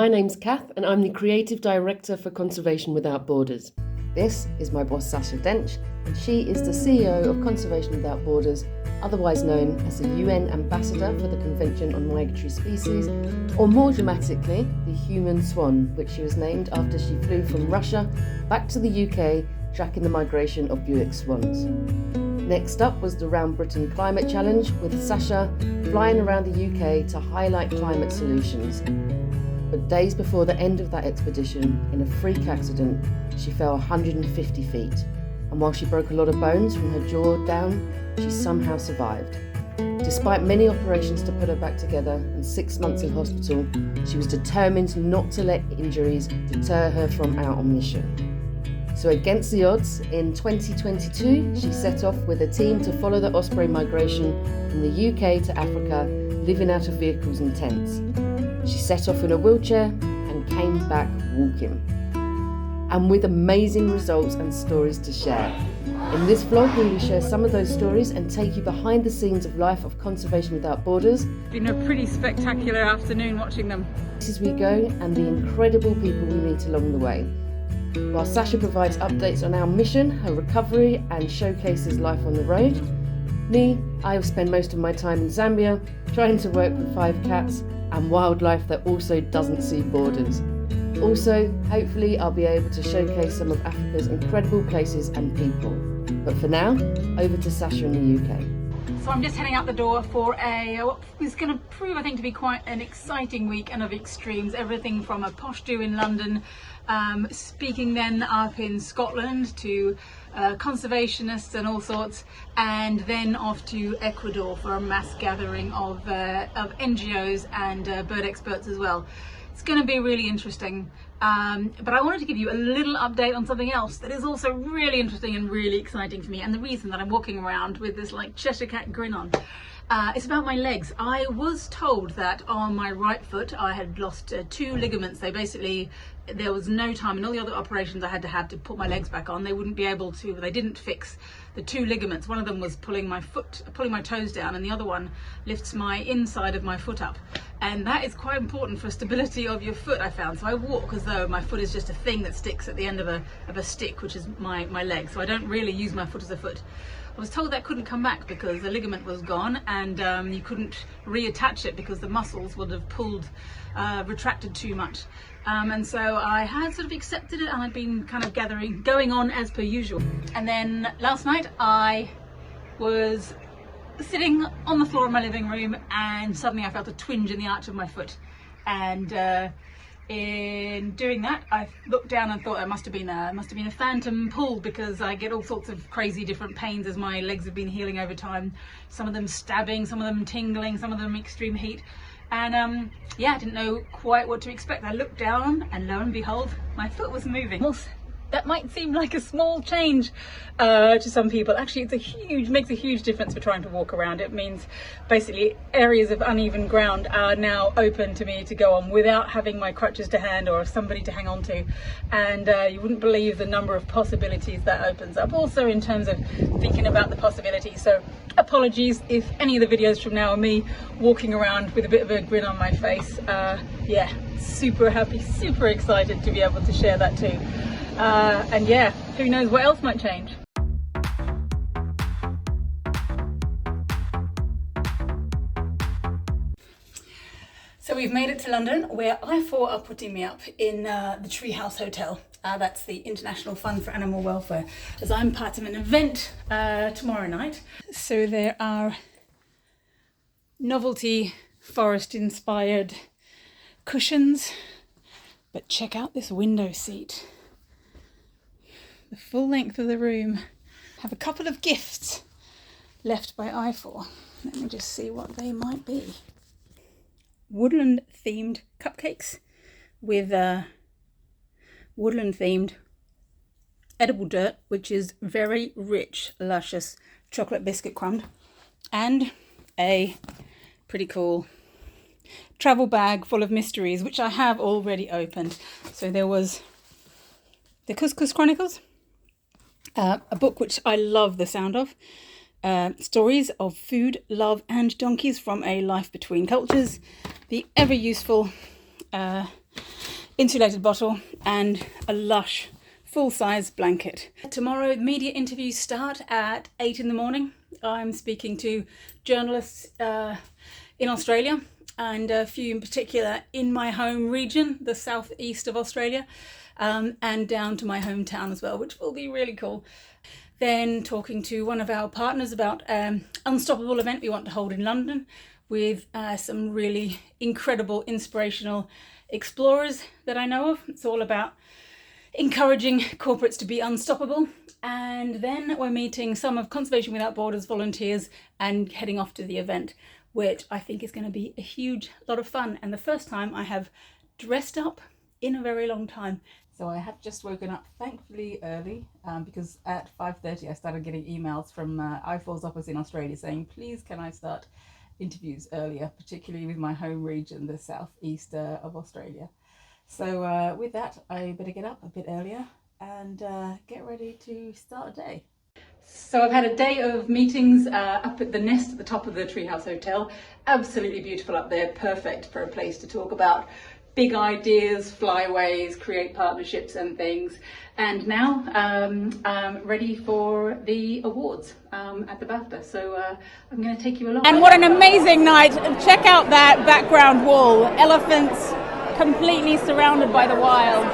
my name's Kath and I'm the Creative Director for Conservation Without Borders. This is my boss Sacha Dench and she is the CEO of Conservation Without Borders, otherwise known as the UN Ambassador for the Convention on Migratory Species, or more dramatically, the Human Swan, which she was named after she flew from Russia back to the UK tracking the migration of Buick swans. Next up was the Round Britain Climate Challenge, with Sacha flying around the UK to highlight climate solutions. But days before the end of that expedition, in a freak accident, she fell 150 feet. And while she broke a lot of bones from her jaw down, she somehow survived. Despite many operations to put her back together and 6 months in hospital, she was determined not to let injuries deter her from our mission. So against the odds, in 2022, she set off with a team to follow the osprey migration from the UK to Africa, living out of vehicles and tents. She set off in a wheelchair and came back walking. And with amazing results and stories to share. In this vlog, we will share some of those stories and take you behind the scenes of life of Conservation Without Borders. It's been a pretty spectacular afternoon watching them. As we go, and the incredible people we meet along the way. While Sacha provides updates on our mission, her recovery, and showcases life on the road, I have spent most of my time in Zambia trying to work with 5 cats and wildlife that also doesn't see borders. Also, hopefully I'll be able to showcase some of Africa's incredible places and people. But for now, over to Sacha in the UK. So I'm just heading out the door for what is going to prove, I think, to be quite an exciting weekend of extremes. Everything from a posh do in London, speaking then up in Scotland to conservationists and all sorts, and then off to Ecuador for a mass gathering of NGOs and bird experts as well. It's going to be really interesting, but I wanted to give you a little update on something else that is also really interesting and really exciting for me, and the reason that I'm walking around with this like Cheshire Cat grin on. It's about my legs. I was told that on my right foot I had lost 2 ligaments. There was no time in all the other operations I had to put my legs back on. They wouldn't be able to, they didn't fix the 2 ligaments. One of them was pulling my toes down, and the other one lifts my inside of my foot up. And that is quite important for stability of your foot, I found. So I walk as though my foot is just a thing that sticks at the end of a stick, which is my leg. So I don't really use my foot as a foot. I was told that couldn't come back because the ligament was gone, and you couldn't reattach it because the muscles would have retracted too much. And so I had sort of accepted it, and I'd been kind of going on as per usual. And then last night I was sitting on the floor of my living room, and suddenly I felt a twinge in the arch of my foot. And in doing that, I looked down and thought it must have been a phantom pull, because I get all sorts of crazy different pains as my legs have been healing over time. Some of them stabbing, some of them tingling, some of them extreme heat. And yeah, I didn't know quite what to expect. I looked down and lo and behold, my foot was moving. That might seem like a small change to some people. Actually, makes a huge difference for trying to walk around. It means basically areas of uneven ground are now open to me to go on without having my crutches to hand or somebody to hang on to. And you wouldn't believe the number of possibilities that opens up. Also in terms of thinking about the possibilities. So apologies if any of the videos from now are me walking around with a bit of a grin on my face. Yeah, super happy, super excited to be able to share that too. And yeah, who knows what else might change. So we've made it to London, where IFAW are putting me up in the Treehouse Hotel. That's the International Fund for Animal Welfare, as I'm part of an event tomorrow night. So there are novelty forest-inspired cushions, but check out this window seat. The full length of the room. Have a couple of gifts left by IFAW. Let me just see what they might be. Woodland themed cupcakes with woodland themed edible dirt, which is very rich, luscious chocolate biscuit crumb, and a pretty cool travel bag full of mysteries, which I have already opened. So there was the Couscous Chronicles, a book which I love the sound of, stories of food, love and donkeys from a life between cultures, the ever useful insulated bottle and a lush full-size blanket. Tomorrow, media interviews start at 8 in the morning. I'm speaking to journalists in Australia, and a few in particular in my home region, the southeast of Australia, and down to my hometown as well, which will be really cool. Then talking to one of our partners about an unstoppable event we want to hold in London with some really incredible, inspirational explorers that I know of. It's all about encouraging corporates to be unstoppable. And then we're meeting some of Conservation Without Borders volunteers and heading off to the event, which I think is going to be a huge lot of fun. And the first time I have dressed up in a very long time. So I have just woken up, thankfully early, because at 5:30 I started getting emails from IFAW's office in Australia saying, please can I start interviews earlier, particularly with my home region, the southeast of Australia. So with that, I better get up a bit earlier and get ready to start a day. So I've had a day of meetings up at the Nest at the top of the Treehouse Hotel. Absolutely beautiful up there, perfect for a place to talk about big ideas, flyways, create partnerships and things. And now I'm ready for the awards at the BAFTA. So I'm going to take you along. And what an amazing night. Check out that background wall. Elephants completely surrounded by the wild.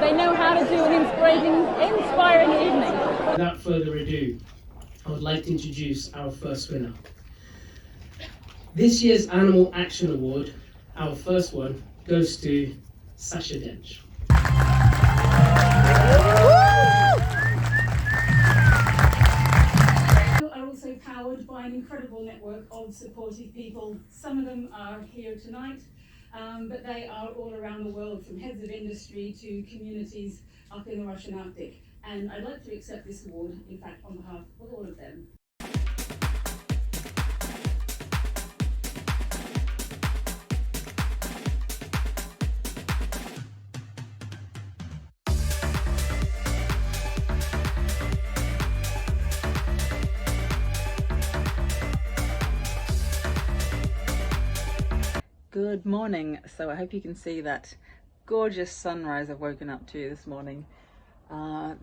They know how to do an inspiring evening. Without further ado, I would like to introduce our first winner. This year's Animal Action Award, our first one, goes to Sacha Dench. Are also powered by an incredible network of supportive people. Some of them are here tonight, but they are all around the world, from heads of industry to communities up in the Russian Arctic. And I'd like to accept this award, in fact, on behalf of all of them. Good morning. So I hope you can see that gorgeous sunrise I've woken up to this morning.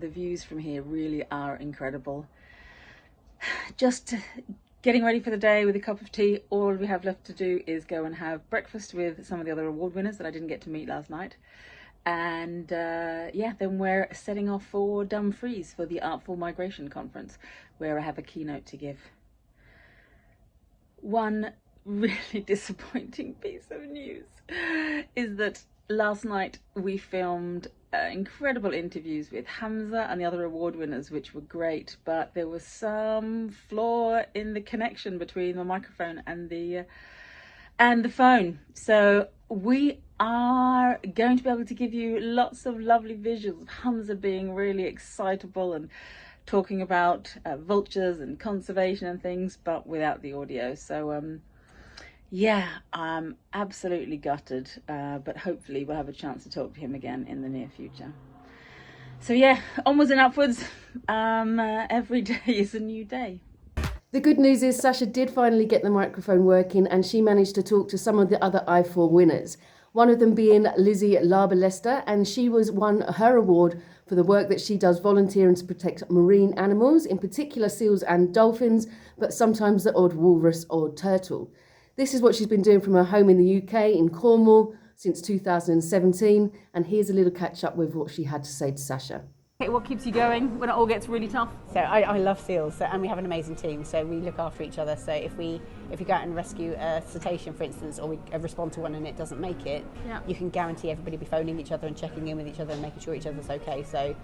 The views from here really are incredible. Just getting ready for the day with a cup of tea. All we have left to do is go and have breakfast with some of the other award winners that I didn't get to meet last night. And yeah, then we're setting off for Dumfries for the Artful Migration Conference, where I have a keynote to give. One really disappointing piece of news is that last night we filmed incredible interviews with Hamza and the other award winners, which were great, but there was some flaw in the connection between the microphone and the phone. So we are going to be able to give you lots of lovely visuals of Hamza being really excitable and talking about vultures and conservation and things, but without the audio. So yeah, I'm absolutely gutted, but hopefully we'll have a chance to talk to him again in the near future. So yeah, onwards and upwards. Every day is a new day. The good news is Sacha did finally get the microphone working, and she managed to talk to some of the other IFAW winners. One of them being Lizzie Larber-Lester, and she won her award for the work that she does volunteering to protect marine animals, in particular seals and dolphins, but sometimes the odd walrus or turtle. This is what she's been doing from her home in the UK, in Cornwall, since 2017. And here's a little catch up with what she had to say to Sacha. Okay, what keeps you going when it all gets really tough? So I love seals, and we have an amazing team, so we look after each other. So if we go out and rescue a cetacean, for instance, or we respond to one and it doesn't make it, you can guarantee everybody will be phoning each other and checking in with each other and making sure each other's okay. So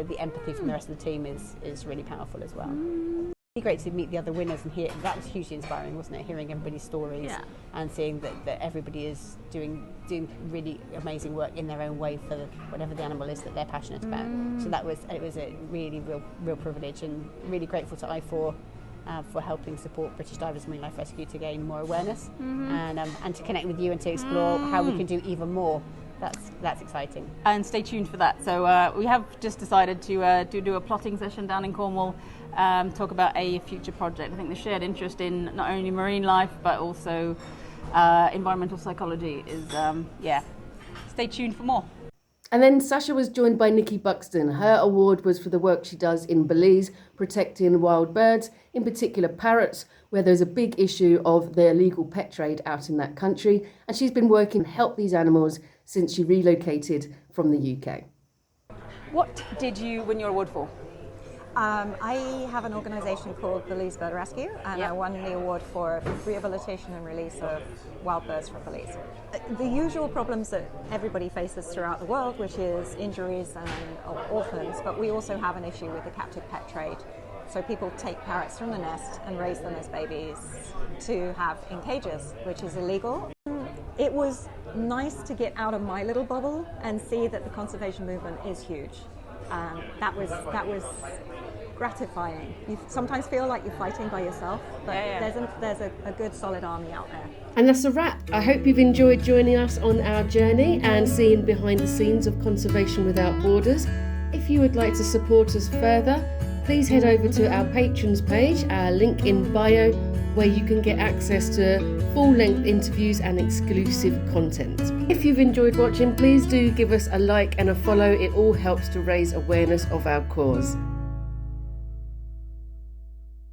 the empathy from the rest of the team is really powerful as well. It's great to meet the other winners and hear. That was hugely inspiring, wasn't it? Hearing everybody's stories and seeing that everybody is doing really amazing work in their own way for whatever the animal is that they're passionate about. So it was a really real privilege, and really grateful to IFAW for helping support British Divers Marine Life Rescue to gain more awareness and to connect with you and to explore how we can do even more. That's exciting. And stay tuned for that. So we have just decided to do a plotting session down in Cornwall, talk about a future project. I think the shared interest in not only marine life but also environmental psychology is stay tuned for more. And then Sacha was joined by Nikki Buxton. Her award was for the work she does in Belize, protecting wild birds, in particular parrots, where there's a big issue of the illegal pet trade out in that country. And she's been working to help these animals since she relocated from the UK. What did you win your award for? I have an organisation called Belize Bird Rescue, and I won the award for rehabilitation and release of wild birds from Belize. The usual problems that everybody faces throughout the world, which is injuries and orphans, but we also have an issue with the captive pet trade. So people take parrots from the nest and raise them as babies to have in cages, which is illegal. It was nice to get out of my little bubble and see that the conservation movement is huge. That was gratifying. You sometimes feel like you're fighting by yourself, but there's a good solid army out there. And that's a wrap. I hope you've enjoyed joining us on our journey and seeing behind the scenes of Conservation Without Borders. If you would like to support us further, please head over to our patrons page, our link in bio, where you can get access to full-length interviews and exclusive content. If you've enjoyed watching, please do give us a like and a follow. It all helps to raise awareness of our cause.